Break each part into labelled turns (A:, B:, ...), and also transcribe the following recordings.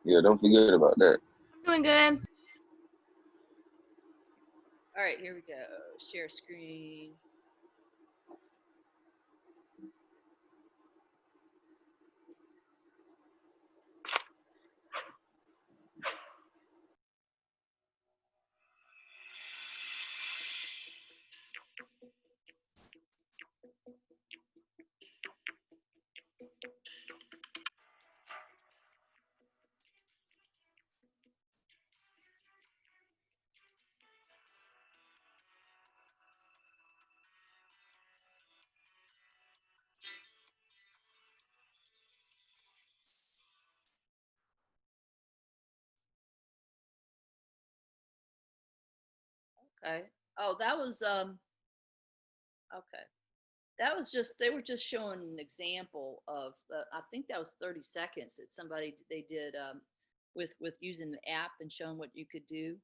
A: Yeah, don't forget about that.
B: Doing good. All right, here we go. Share screen. Okay. Oh, that was okay. That was just they were just showing an example of I think that was 30 seconds that somebody they did with using the app and showing what you could do.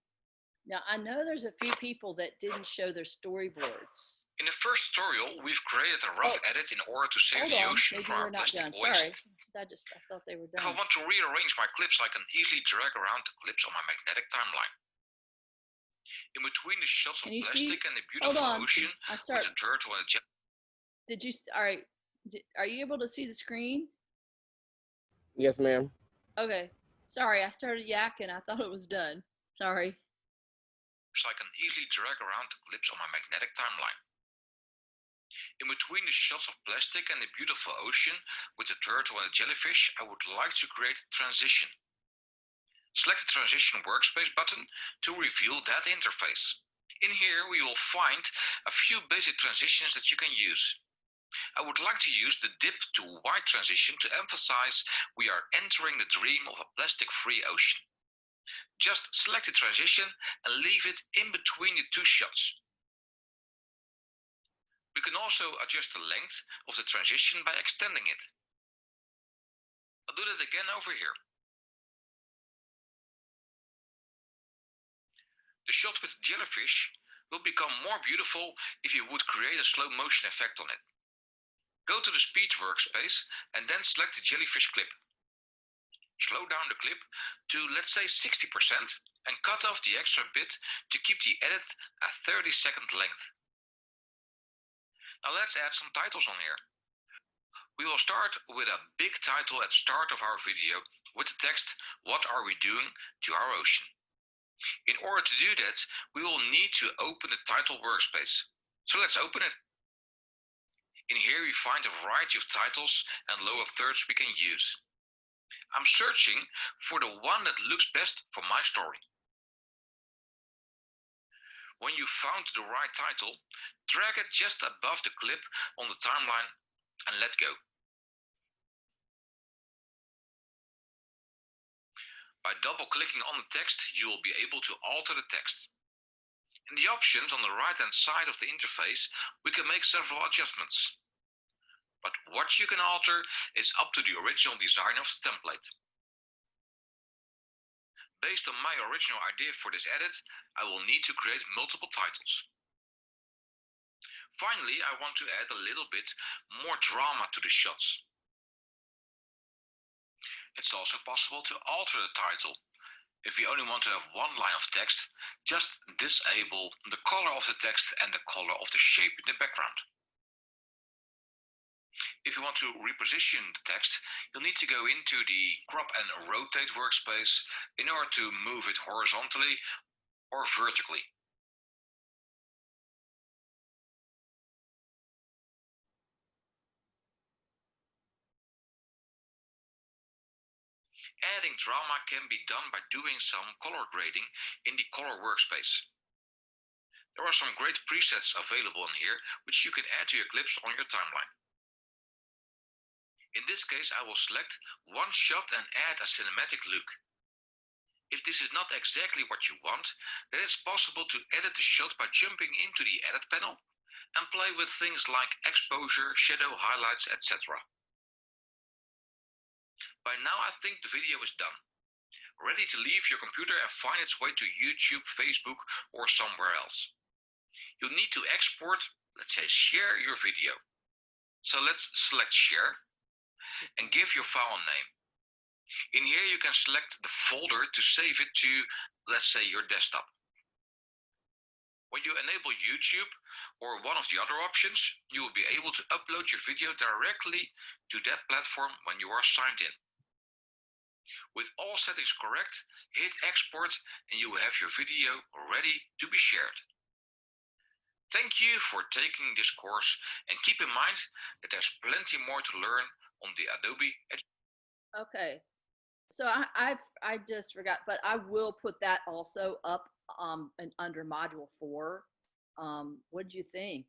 B: Now I know there's a few people that didn't show their storyboards.
C: In the first tutorial, we've created a rough edit in order to save
B: Hold
C: the
B: on,
C: ocean
B: maybe
C: from
B: we're
C: our
B: not
C: plastic
B: done. Sorry,
C: waste.
B: I thought they were
C: If I
B: done.
C: want to rearrange my clips, I can easily drag around the clips on my magnetic timeline. In between the shots of
B: Can you see?
C: plastic and the
B: Hold
C: beautiful
B: on.
C: ocean
B: I
C: with
B: start.
C: the turtle and the jet.
B: Did you? All right. Are you able to see the screen?
D: Yes, ma'am.
B: Okay. Sorry, I started yakking. I thought it was done. Sorry.
C: So I can easily drag around the clips on my magnetic timeline. In between the shots of plastic and the beautiful ocean with the turtle and the jellyfish, I would like to create a transition. Select the Transition Workspace button to reveal that interface. In here, we will find a few basic transitions that you can use. I would like to use the dip to white transition to emphasize we are entering the dream of a plastic-free ocean. Just select the transition and leave it in between the two shots. We can also adjust the length of the transition by extending it. I'll do that again over here. The shot with the jellyfish will become more beautiful if you would create a slow motion effect on it. Go to the speed workspace and then select the jellyfish clip. Slow down the clip to, let's say, 60% and cut off the extra bit to keep the edit at 30-second length. Now let's add some titles on here. We will start with a big title at the start of our video with the text, "What are we doing to our ocean?" In order to do that, we will need to open the title workspace. So let's open it. In here we find a variety of titles and lower thirds we can use. I'm searching for the one that looks best for my story. When you found the right title, drag it just above the clip on the timeline and let go. By double-clicking on the text, you will be able to alter the text. In the options on the right-hand side of the interface, we can make several adjustments. But what you can alter is up to the original design of the template. Based on my original idea for this edit, I will need to create multiple titles. Finally, I want to add a little bit more drama to the shots. It's also possible to alter the title. If you only want to have one line of text, just disable the color of the text and the color of the shape in the background. If you want to reposition the text, you'll need to go into the crop and rotate workspace in order to move it horizontally or vertically. Adding drama can be done by doing some color grading in the color workspace. There are some great presets available in here which you can add to your clips on your timeline. In this case, I will select one shot and add a cinematic look. If this is not exactly what you want, then it's possible to edit the shot by jumping into the edit panel and play with things like exposure, shadow, highlights, etc. By now I think the video is done, ready to leave your computer and find its way to YouTube, Facebook, or somewhere else. You'll need to export, let's say share your video. So let's select share and give your file a name. In here, you can select the folder to save it to, let's say, your desktop. When you enable YouTube or one of the other options, you will be able to upload your video directly to that platform when you are signed in. With all settings correct, hit export and you will have your video ready to be shared. Thank you for taking this course, and keep in mind that there's plenty more to learn on the Adobe.
B: Okay. So I just forgot, but I will put that also up and under module 4. What did you think?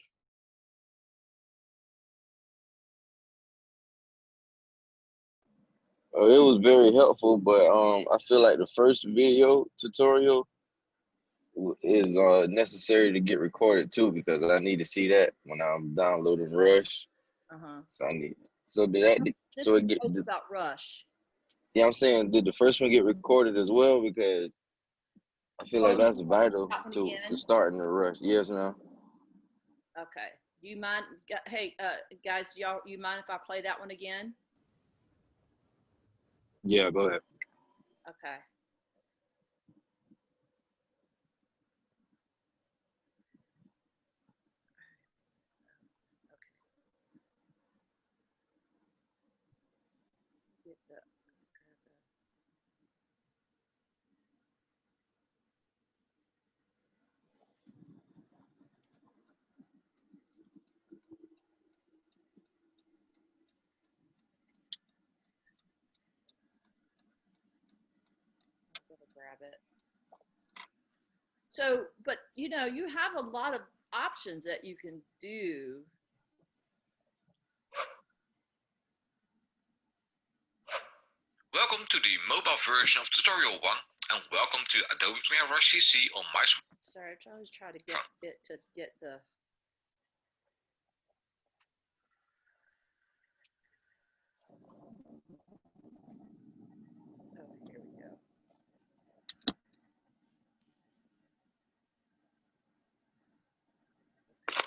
D: It was very helpful, but I feel like the first video tutorial is necessary to get recorded too, because I need to see that when I'm downloading Rush.
B: Uh-huh.
D: So I need. So did that?
B: This
D: So
B: is
D: it get.
B: both about Rush.
D: Yeah, I'm saying, did the first one get recorded as well? Because I feel like that's vital
B: that one
D: to
B: again?
D: starting the Rush. Yes, ma'am.
B: Okay. Do you mind? Hey, guys, y'all, you mind if I play that one again?
A: Yeah, go ahead.
B: Okay. Get the, grab it. So, but you know, you have a lot of options that you can do.
C: Welcome to the mobile version of tutorial 1, and welcome to Adobe Premiere Rush CC on my smartphone.
B: Sorry, I always try to get it to get the. Oh, here we go.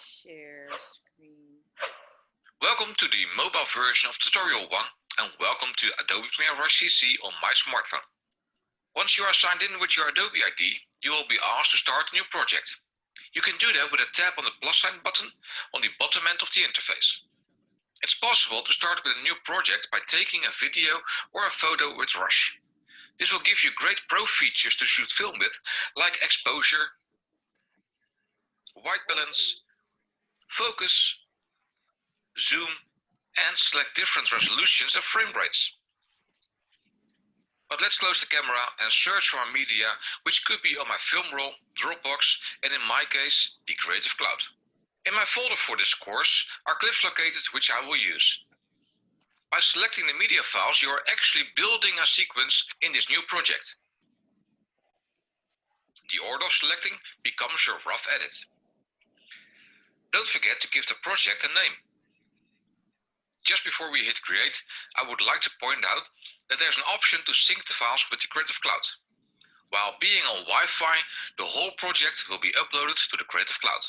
B: Share screen.
C: Welcome to the mobile version of tutorial 1, and welcome to Adobe Premiere Rush CC on my smartphone. Once you are signed in with your Adobe ID, you will be asked to start a new project. You can do that with a tap on the plus sign button on the bottom end of the interface. It's possible to start with a new project by taking a video or a photo with Rush. This will give you great pro features to shoot film with, like exposure, white balance, focus, zoom, and select different resolutions and frame rates. But let's close the camera and search for my media, which could be on my film roll, Dropbox, and in my case, the Creative Cloud. In my folder for this course are clips located which I will use. By selecting the media files, you are actually building a sequence in this new project. The order of selecting becomes your rough edit. Don't forget to give the project a name. Just before we hit create, I would like to point out that there's an option to sync the files with the Creative Cloud. While being on Wi-Fi, the whole project will be uploaded to the Creative Cloud.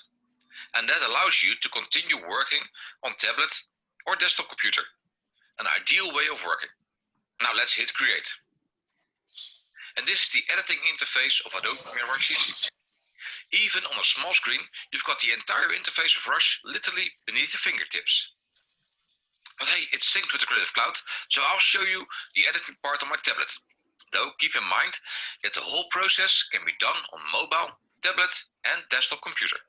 C: And that allows you to continue working on tablet or desktop computer. An ideal way of working. Now let's hit create. And this is the editing interface of Adobe Premiere Rush CC. Even on a small screen, you've got the entire interface of Rush literally beneath your fingertips. But hey, it's synced with the Creative Cloud, so I'll show you the editing part on my tablet. Though keep in mind that the whole process can be done on mobile, tablet and desktop computer.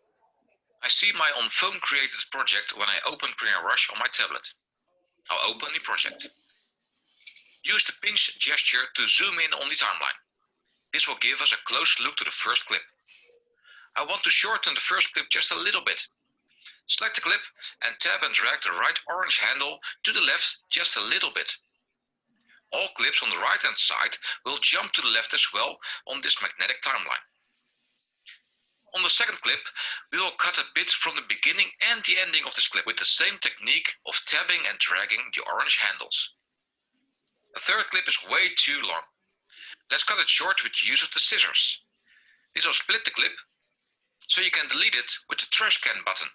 C: I see my on phone created project when I open Premiere Rush on my tablet. I'll open the project. Use the pinch gesture to zoom in on the timeline. This will give us a close look to the first clip. I want to shorten the first clip just a little bit. Select the clip and tap and drag the right orange handle to the left just a little bit. All clips on the right hand side will jump to the left as well on this magnetic timeline. On the second clip, we will cut a bit from the beginning and the ending of this clip with the same technique of tabbing and dragging the orange handles. The third clip is way too long. Let's cut it short with the use of the scissors. This will split the clip, so you can delete it with the trash can button.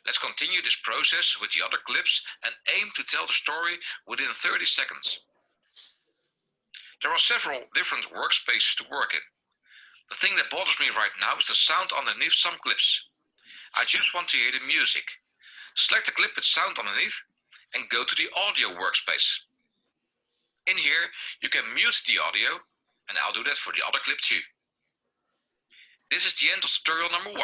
C: Let's continue this process with the other clips and aim to tell the story within 30 seconds. There are several different workspaces to work in. The thing that bothers me right now is the sound underneath some clips. I just want to hear the music. Select the clip with sound underneath and go to the audio workspace. In here, you can mute the audio, and I'll do that for the other clip too. This is the end of tutorial number 1.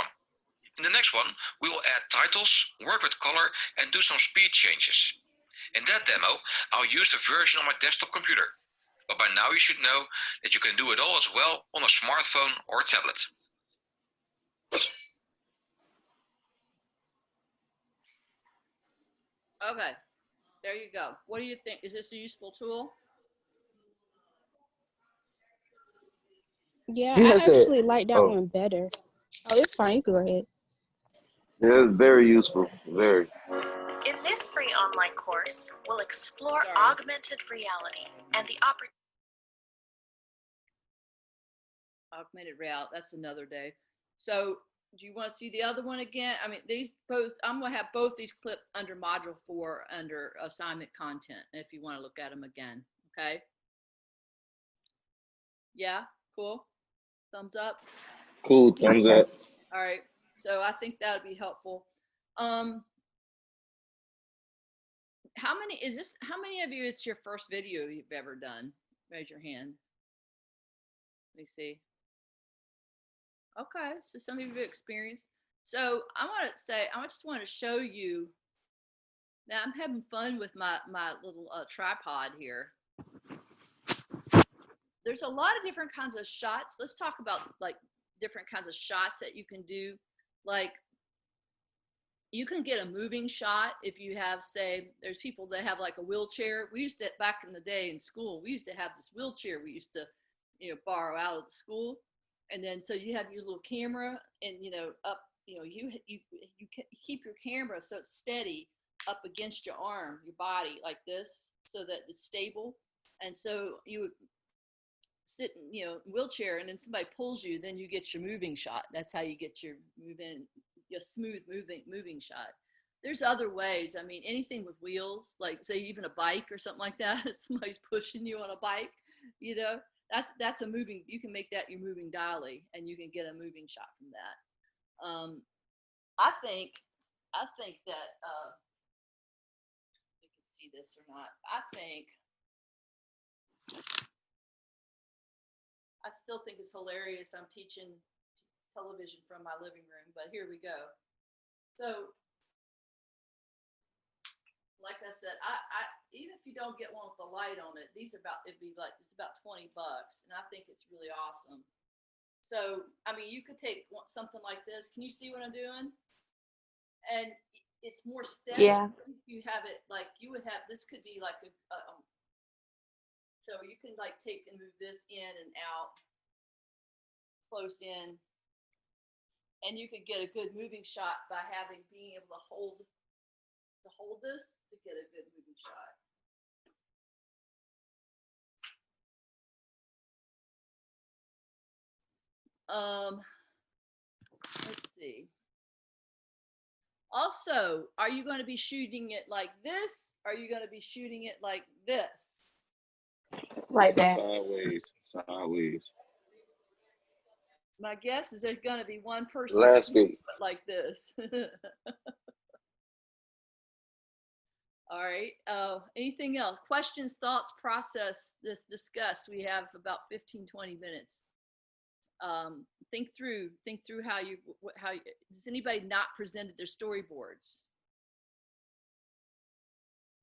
C: In the next one, we will add titles, work with color, and do some speed changes. In that demo, I'll use the version on my desktop computer. But by now you should know that you can do it all as well on a smartphone or tablet.
B: Okay, there you go. What do you think? Is this a useful tool?
A: Yeah,
D: You
A: I
D: had said,
A: actually like that one better. Oh, it's fine. You can go ahead.
D: yeah, it's very useful. Very.
E: In this free online course, we'll explore
B: Sorry.
E: augmented reality and the opportunity.
B: Augmented reality, that's another day. So do you want to see the other one again? I mean, these both, I'm going to have both these clips under module 4 under assignment content if you want to look at them again. Okay. Yeah, cool. Thumbs up.
D: Cool. Thumbs up.
B: All right. So I think that would be helpful. How many of you, it's your first video you've ever done? Raise your hand. Let me see. Okay, so some of you have experienced. So I just want to show you. Now I'm having fun with my little tripod here. There's a lot of different kinds of shots. Let's talk about like different kinds of shots that you can do. Like you can get a moving shot if you have, say, there's people that have like a wheelchair. We used to, back in the day in school, we used to have this wheelchair we used to, borrow out of the school. And then, so you have your little camera and, up, you keep your camera so it's steady up against your arm, your body like this, so that it's stable. And so you would sit in, wheelchair, and then somebody pulls you, then you get your moving shot. That's how you get your your smooth moving shot. There's other ways. I mean, anything with wheels, like say even a bike or something like that. If somebody's pushing you on a bike, that's a moving. You can make that your moving dolly, and you can get a moving shot from that. I think that you can see this or not. I still think it's hilarious. I'm teaching television from my living room, but here we go. So, like I said, I even if you don't get one with the light on it, it's about $20, and I think it's really awesome. So, I mean, you could take something like this. Can you see what I'm doing? And it's more steady.
A: Yeah.
B: If you have it like you would have, this could be like so you can like take and move this in and out, close in, and you can get a good moving shot by being able to hold this to get a good moving shot. Let's see. Also, are you going to be shooting it like this? Or are you going to be shooting it like this?
A: Like that.
D: Sideways.
B: My guess is there's going to be one person
D: Landscape.
B: like this. All right. Anything else? Questions, thoughts, process, discuss. We have about 15, 20 minutes. Think through how does anybody not presented their storyboards?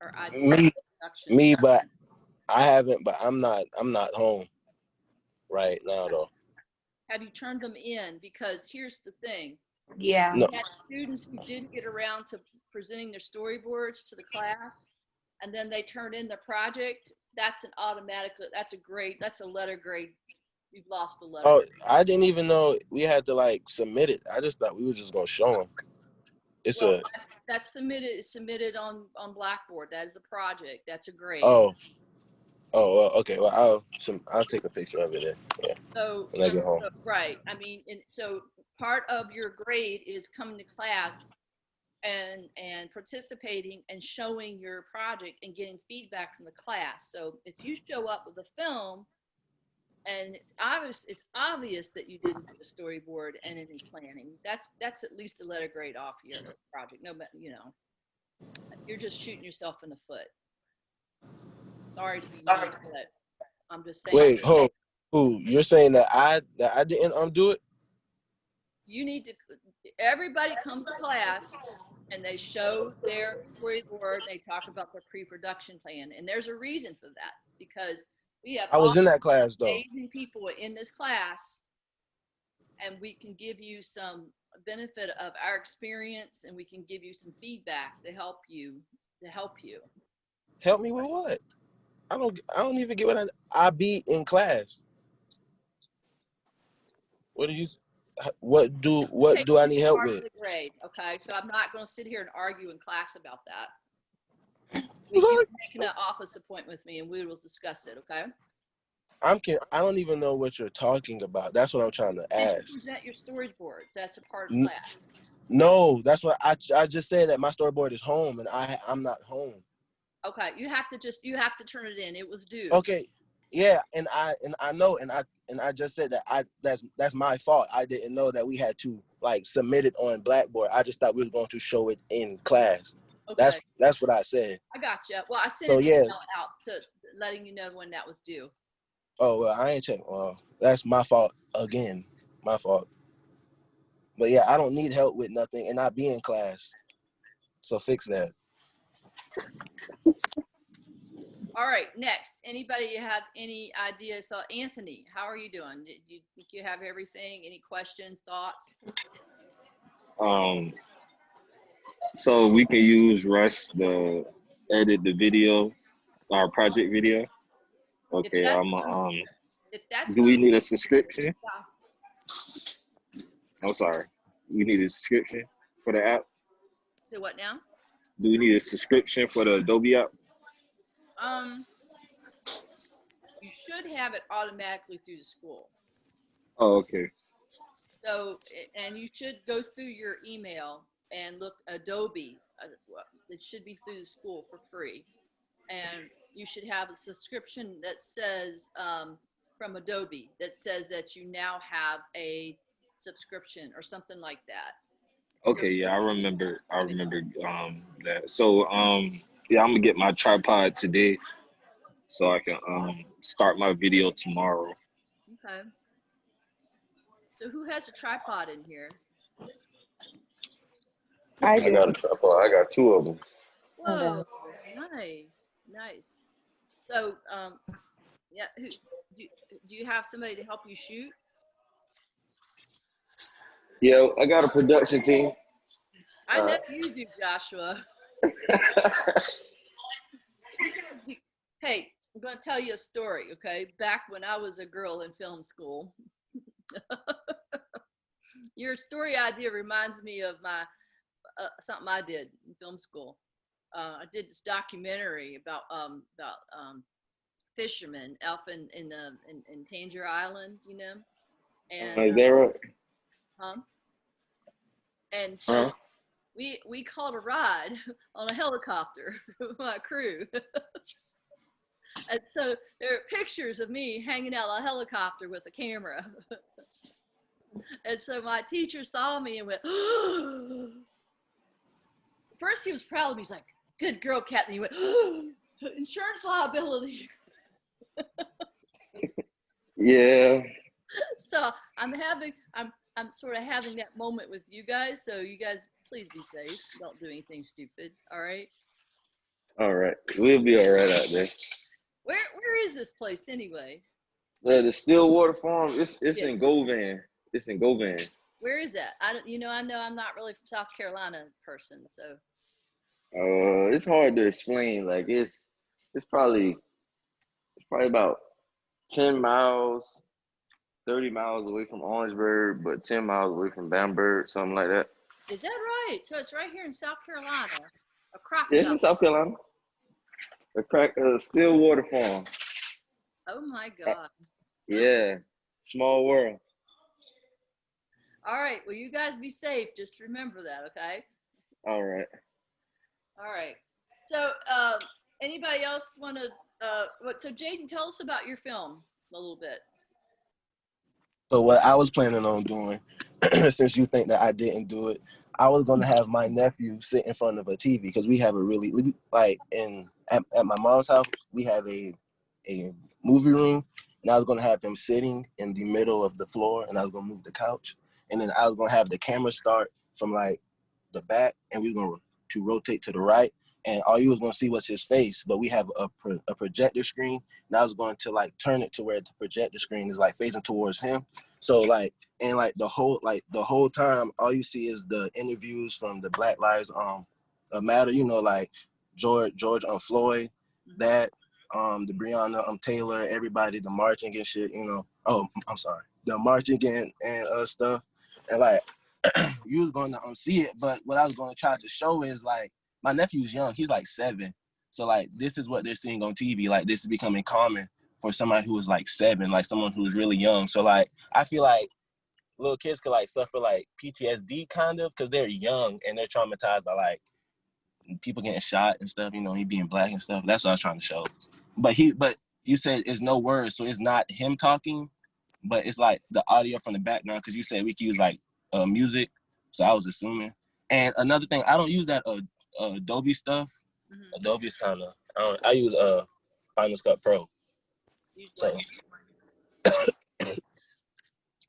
B: Or
F: me, but I haven't, but I'm not home right now though.
B: Have you turned them in? Because here's the thing.
A: Yeah.
F: No.
B: We had students who didn't get around to presenting their storyboards to the class, and then they turned in their project. That's a letter grade. You've lost a letter.
F: Oh, I didn't even know we had to like submit it. I just thought we were just gonna show them.
B: That's submitted on Blackboard. That is a project. That's a grade.
F: Oh, okay. Well, I'll take a picture of it then. Yeah.
B: So
F: when I get home.
B: Right. I mean, so part of your grade is coming to class and participating and showing your project and getting feedback from the class. So if you show up with a film And it's obvious that you didn't do a storyboard and any planning. That's at least a letter grade off your project. No, but you're just shooting yourself in the foot. Sorry to be mean, but I'm just saying.
F: Wait, who? You're saying that I didn't undo it?
B: You need to. Everybody comes to class and they show their storyboard. They talk about their pre-production plan, and there's a reason for that because we have
F: I
B: all
F: was in that class though.
B: amazing people in this class, and we can give you some benefit of our experience, and we can give you some feedback to help you.
F: Help me with what? I don't even get what I be in class. What do I need help with?
B: Grade, okay? So I'm not going to sit here and argue in class about that. You can make an office appointment with me, and we will discuss it, okay?
F: I don't even know what you're talking about. That's what I'm trying to ask.
B: Present your storyboards. That's a part of class.
F: No, that's what I just said that my storyboard is home and I'm not home.
B: Okay, you have to turn it in. It was due.
F: Okay, yeah, and I know, and I just said that that's my fault. I didn't know that we had to like submit it on Blackboard. I just thought we were going to show it in class.
B: Okay.
F: That's what I said.
B: I got you. Well, I sent an email out to letting you know when that was due.
F: Oh well, I ain't checking. Well, that's my fault again. My fault. But yeah, I don't need help with nothing, and I be in class. So fix that.
B: All right, next. Anybody have any ideas? So Anthony, how are you doing? Did you think you have everything? Any questions, thoughts?
D: So we can use Rush to edit the video, our project video. Okay, do we need a subscription?
B: Yeah.
D: I'm sorry. We need a subscription for the app?
B: So what now?
D: Do we need a subscription for the Adobe app?
B: You should have it automatically through the school.
D: Oh, okay.
B: So, and you should go through your email and look Adobe. It should be through the school for free. And you should have a subscription that says, from Adobe, that says that you now have a subscription or something like that.
D: Okay, yeah, I remember that. So yeah, I'm gonna get my tripod today so I can start my video tomorrow.
B: Okay. So who has a tripod in here?
A: I
D: I got a tripod. I got two of them.
B: Whoa, nice. So, yeah, do you have somebody to help you shoot?
D: Yeah, I got a production team.
B: I know you do, Joshua. Hey, I'm going to tell you a story, okay? Back when I was a girl in film school. Your story idea reminds me of my something I did in film school. I did this documentary about fishermen up in Tangier Island, and
D: Is that right?
B: and so we called a ride on a helicopter with my crew. And so there are pictures of me hanging out on a helicopter with a camera. And so my teacher saw me and went, first he was proud of me. He's like, good girl, Captain. He went, insurance liability.
D: Yeah.
B: So I'm sort of having that moment with you guys. So you guys, please be safe. Don't do anything stupid. All right.
D: All right. We'll be all right out there.
B: Where is this place anyway?
D: The Stillwater Farm. It's in Govan. It's in Govan.
B: Where is that? I know I'm not really from South Carolina person, so.
D: It's hard to explain. Like it's probably about 10 miles, 30 miles away from Orangeburg, but 10 miles away from Bamberg, something like that.
B: Is that right? So it's right here in South Carolina. A crocodile.
D: Yeah, it's in South Carolina. Stillwater Farm.
B: Oh my God.
D: Yeah. Small world.
B: All right. Well, you guys be safe. Just remember that, okay?
D: All right.
B: All right. So, anybody else want to? So, Jaden, tell us about your film a little bit.
F: So what I was planning on doing, since you think that I didn't do it, I was gonna have my nephew sit in front of a TV because we have a really like at my mom's house we have a movie room, and I was gonna have him sitting in the middle of the floor, and I was gonna move the couch, and then I was gonna have the camera start from like the back, and we were going to rotate to the right, and all you was gonna see was his face. But we have a projector screen, and I was going to like turn it to where the projector screen is like facing towards him. So like and like the whole time, all you see is the interviews from the Black Lives Matter. You know, like George Floyd, that the Breonna Taylor, everybody, the marching and shit. You know, oh I'm sorry, the marching and stuff, and like you was going to see it. But what I was going to try to show is like my nephew's young. He's like 7. So like this is what they're seeing on TV. Like this is becoming common for somebody who is like 7, like someone who's really young. So like I feel like little kids could like suffer like PTSD kind of because they're young and they're traumatized by like people getting shot and stuff. You know, he being black and stuff. That's what I was trying to show. But you said it's no words, so it's not him talking, but it's like the audio from the background because you said we could use like music. So I was assuming. And another thing, I don't use that Adobe stuff.
B: Mm-hmm.
F: Adobe's kind of I use Final Cut Pro. So,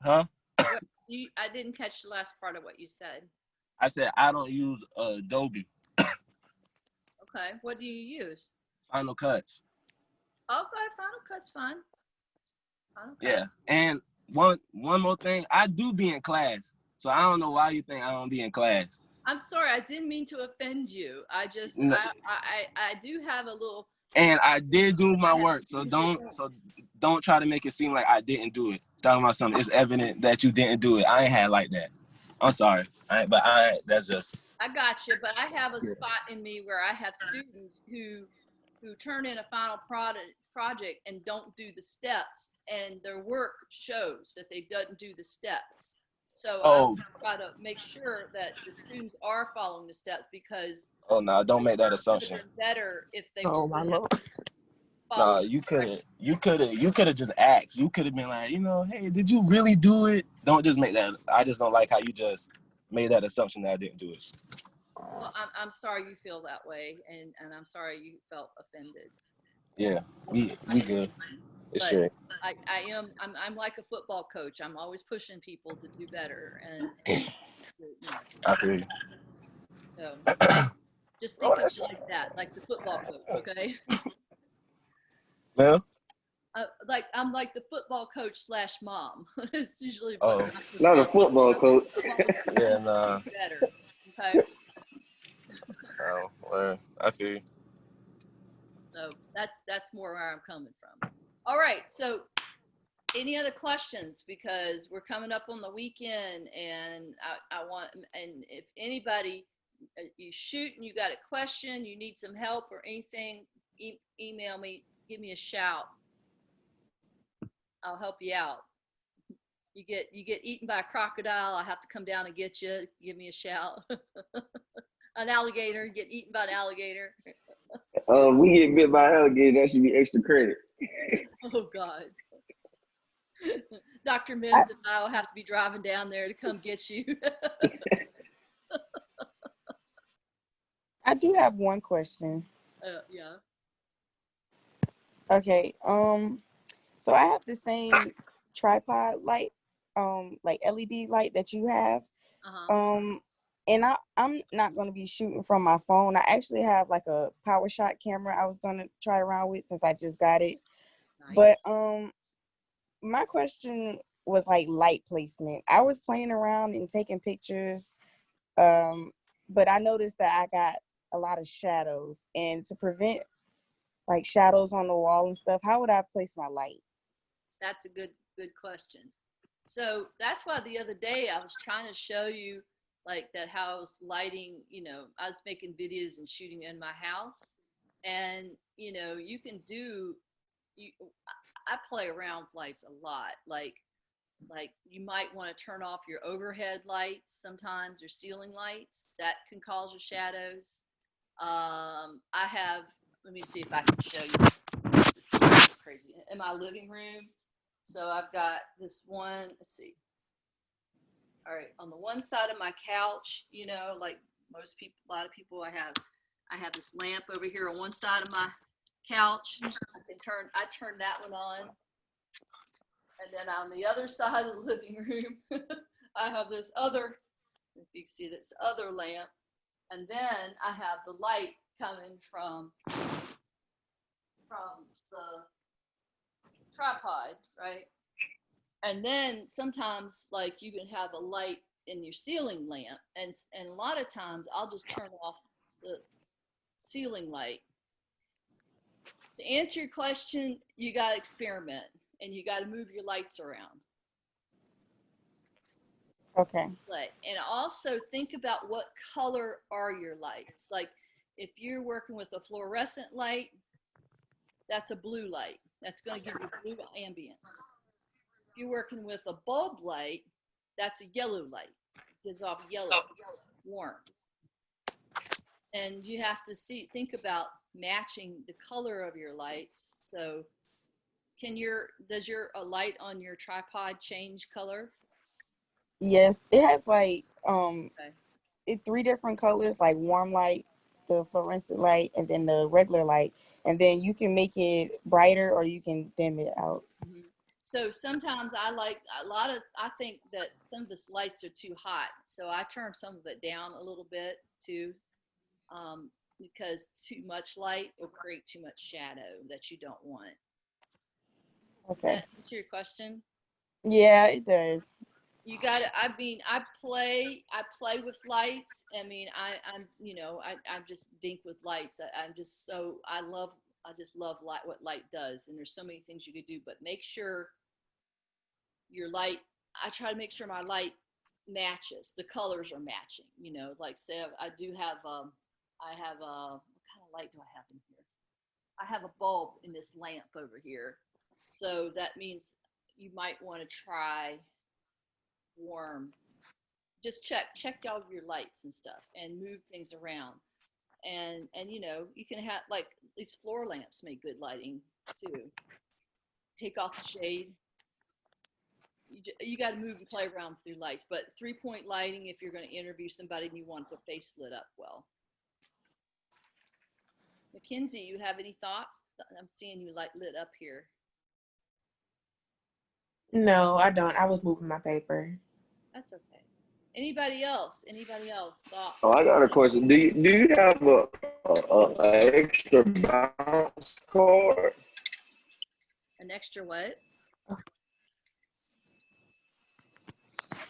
F: huh?
B: I didn't catch the last part of what you said.
F: I said I don't use Adobe.
B: Okay, what do you use?
F: Final Cuts.
B: Okay, Final Cut's fine. Final Cut.
F: Yeah, and one more thing, I do be in class, so I don't know why you think I don't be in class.
B: I'm sorry, I didn't mean to offend you. I just
F: No.
B: I do have a little.
F: And I did do my work, so don't try to make it seem like I didn't do it. Talking about something, it's evident that you didn't do it. I ain't had like that. I'm sorry, that's just.
B: I got you, but I have a spot in me where I have students who turn in a final project and don't do the steps, and their work shows that they don't do the steps. So I try to make sure that the students are following the steps because.
F: Oh no! Don't make that assumption.
B: Better if they.
A: Oh my Lord.
F: No, you could have just asked. You could have been like, hey, did you really do it? Don't just make that. I just don't like how you just made that assumption that I didn't do it.
B: Well, I'm sorry you feel that way, and I'm sorry you felt offended.
F: Yeah, we good. It's straight.
B: I'm like a football coach. I'm always pushing people to do better, and
F: I feel you.
B: So just think of it like that, like the football coach, okay?
F: Well,
B: I'm like the football coach / mom. It's usually
D: not a football coach.
F: Yeah, nah.
B: Better, okay?
F: Oh, well, I feel you.
B: So that's more where I'm coming from. All right, so any other questions? Because we're coming up on the weekend, and I want, and if anybody, you shoot and you got a question, you need some help or anything, email me, give me a shout. I'll help you out. You get eaten by a crocodile, I have to come down and get you. Give me a shout. An alligator, get eaten by an alligator.
D: We get bit by an alligator, that should be extra credit.
B: Oh God. Dr. Mims and I will have to be driving down there to come get you.
A: I do have one question.
B: Yeah.
A: Okay. So I have the same tripod light, like LED light that you have.
B: Uh-huh.
A: And I'm not gonna be shooting from my phone. I actually have like a power shot camera I was gonna try around with since I just got it. Nice. But my question was like light placement. I was playing around and taking pictures, but I noticed that I got a lot of shadows, and to prevent like shadows on the wall and stuff, how would I place my light?
B: That's a good question. So that's why the other day I was trying to show you like that how I was lighting, I was making videos and shooting in my house, and you can do, I play around with lights a lot, like you might want to turn off your overhead lights sometimes, your ceiling lights, that can cause your shadows. I have, let me see if I can show you. This is crazy. In my living room, So I've got this one, let's see. All right, on the one side of my couch, you know, like most people, a lot of people, I have this lamp over here on one side of my couch. I turn that one on. And then on the other side of the living room, I have this other, if you can see this other lamp. And then I have the light coming from the tripod, right? And then sometimes like you can have a light in your ceiling lamp, and a lot of times I'll just turn off the ceiling light. To answer your question, you got to experiment and you got to move your lights around.
A: Okay.
B: And also think about what color are your lights. Like if you're working with a fluorescent light, that's a blue light. That's going to give you blue ambience. If you're working with a bulb light, that's a yellow light. It gives off yellow, warm. And you have to think about matching the color of your lights. So does your light on your tripod change color?
A: Yes, it has like
B: Okay.
A: 3 different colors, like warm light, the fluorescent light, and then the regular light. And then you can make it brighter or you can dim it out.
B: Mm-hmm. So sometimes I think that some of the lights are too hot. So I turn some of it down a little bit too, because too much light will create too much shadow that you don't want.
A: Okay.
B: Does that answer your question?
A: Yeah, it does.
B: You got to, I mean, I play with lights. I mean, I just dink with lights. I'm just so, I just love light, what light does. And there's so many things you could do, but make sure your light, I try to make sure my light matches, the colors are matching, you know, like say I have, what kind of light do I have in here? I have a bulb in this lamp over here. So that means you might want to try warm. Just check all of your lights and stuff and move things around. And you know, you can have like these floor lamps make good lighting too. Take off the shade. You got to move and play around through lights, but 3-point lighting if you're going to interview somebody and you want the face lit up well. Mackenzie, you have any thoughts? I'm seeing you lit up here.
G: No, I don't. I was moving my paper.
B: That's okay. Anybody else? Thoughts?
D: Oh, I got a question. Do you have a extra bounce card?
B: An extra what?
D: An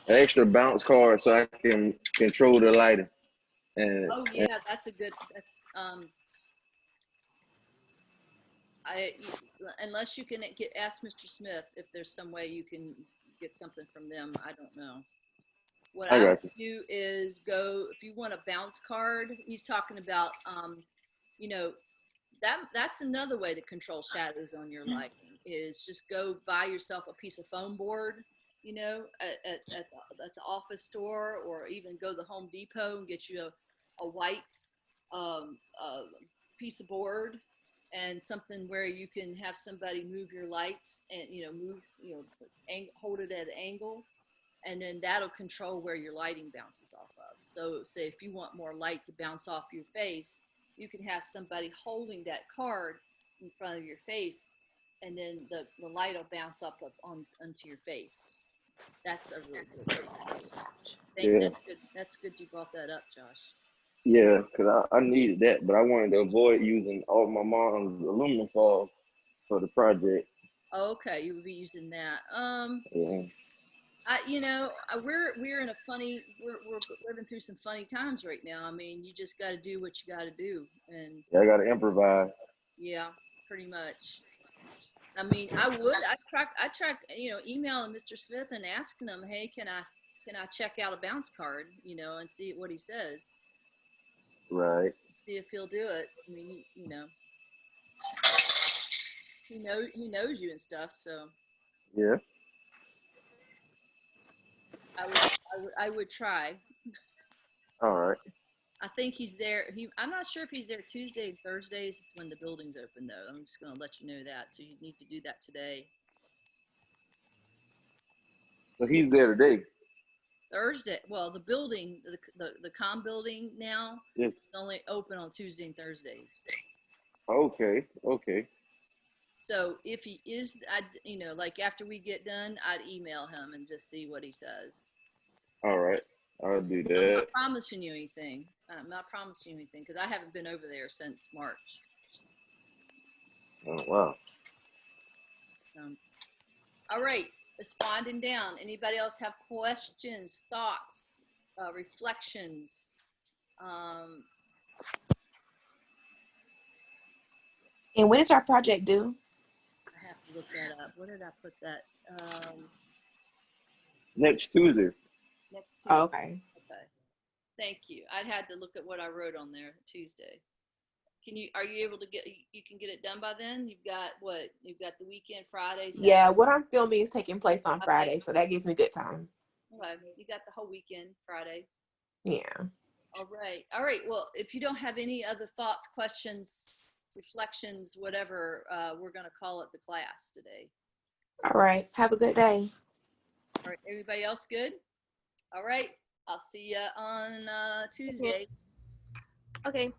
D: extra bounce card so I can control the lighting.
B: Oh yeah, that's unless you can ask Mr. Smith if there's some way you can get something from them. I don't know. What I would do is go, if you want a bounce card, he's talking about, you know, that's another way to control shadows on your lighting is just go buy yourself a piece of foam board, you know, at the office store, or even go to the Home Depot and get you a white piece of board and something where you can have somebody move your lights and, you know, hold it at an angle. And then that'll control where your lighting bounces off of. So say if you want more light to bounce off your face, you can have somebody holding that card in front of your face, and then the light will bounce up onto your face. That's a really good thing. That's good you brought that up, Josh.
D: Yeah, because I needed that, but I wanted to avoid using all my mom's aluminum foil for the project.
B: Okay, you would be using that.
D: Yeah.
B: We're in a funny, we're living through some funny times right now. I mean, you just got to do what you got to do, and
D: I got to improvise.
B: yeah, pretty much. I mean, I track, you know, emailing Mr. Smith and asking him, hey, can I check out a bounce card, you know, and see what he says.
D: Right.
B: See if he'll do it. I mean, you know, he knows you and stuff, so.
D: Yeah.
B: I would try.
D: All right.
B: I think he's there. I'm not sure if he's there Tuesday and Thursdays when the building's open, though. I'm just going to let you know that. So you need to do that today.
D: So he's there today.
B: Thursday. Well, the building, the com building now
D: Yes.
B: is only open on Tuesday and Thursdays.
D: Okay. Okay.
B: So if he is, like after we get done, I'd email him and just see what he says.
D: All right. I'll do
B: I'm
D: that.
B: not promising you anything. I'm not promising you anything because I haven't been over there since March.
D: Oh wow.
B: All right, it's winding down. Anybody else have questions, thoughts, reflections?
G: And when is our project due?
B: I have to look that up. Where did I put that?
D: Next Tuesday.
B: Next Tuesday.
G: Oh, okay.
B: Okay. Thank you. I had to look at what I wrote on there Tuesday. Are you able to you can get it done by then? You've got what? You've got the weekend, Friday, Saturday?
G: Yeah, what I'm filming is taking place on Friday, so that gives me good time.
B: Okay, you got the whole weekend, Friday.
G: Yeah.
B: All right. All right. Well, if you don't have any other thoughts, questions, reflections, whatever, we're going to call it the class today.
G: All right. Have a good day.
B: All right. Everybody else good? All right. I'll see you on Tuesday.
H: Okay.